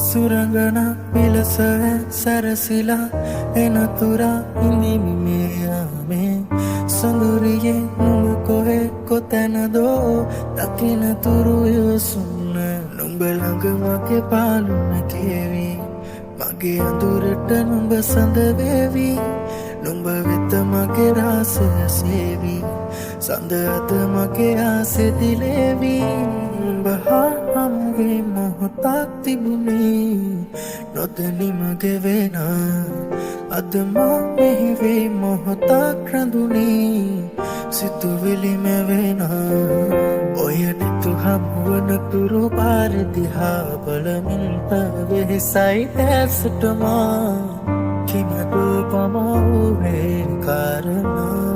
සුරංගන විලස සැරසිලා එනතුරා ඉඳිමි මේ යාමේ සොඳුරියේ නුඹ කොහෙ කොතැනදෝ දකින තුරු යොසුන්න නුඹ ළඟ මගේ පාලුන කෙවි මගේ අඳුරට නුඹ සඳ වේවි නුඹ වෙත මගේ රාසය සේවි සඳ අත මගේ ආසෙ දිලේවි නුඹ හා හමුවේ මොහොතක් තිබුණේ නොදැනි මගේ වෙනා අද මා මෙහි වේ මොහොතක් රැඳුනේ සිතුවිලි මැවෙනා ඔය නිතු හමුවන තුරු පාර දිහා බලමින් වෙහෙසයි ඇසට මා කිමදෝ පමා වූ කාරණා